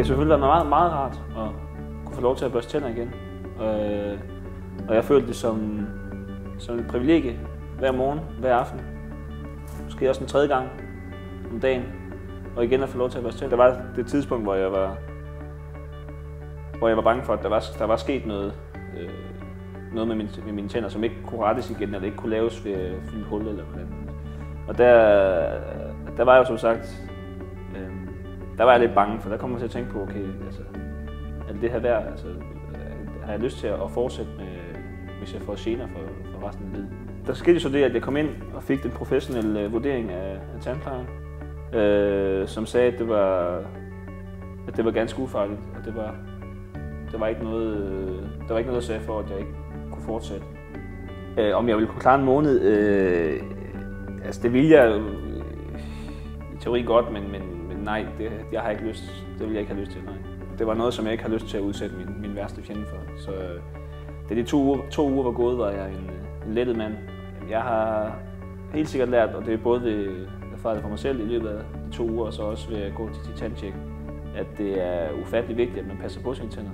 har selvfølgelig været meget, meget rart at kunne få lov til at børste tænder igen. Og jeg følte det som et privilegie hver morgen, hver aften. Måske også en tredje gang om dagen. Og igen at få lov til at børste tænder. Der var det tidspunkt, hvor jeg var bange for, at der var sket noget med mine tænder, som ikke kunne rettes igen, eller ikke kunne laves ved et hul eller hvordan. Og der var jeg jo som sagt, der var jeg lidt bange, for der kom jeg til at tænke på, okay, altså, er det her værd? Altså, har jeg lyst til at fortsætte med, hvis jeg får gener for resten af livet? Der skete så det, at jeg kom ind og fik den professionelle vurdering af tandplejeren, som sagde, at det var ganske ufarligt, og der var ikke noget, der sagde for, at jeg ikke kunne fortsætte. Om jeg ville kunne klare en måned, altså det ville jeg i teori godt, men nej, jeg har ikke lyst. Det vil jeg ikke have lyst til, nej. Det var noget, som jeg ikke har lyst til at udsætte min værste fjende for. Så da de 2 uger var gået, var jeg en lettet mand. Jeg har helt sikkert lært, og det er både ved erfaret for mig selv i løbet af de 2 uger, og så også ved at gå til tandtjek, at det er ufattelig vigtigt, at man passer på sine tænder.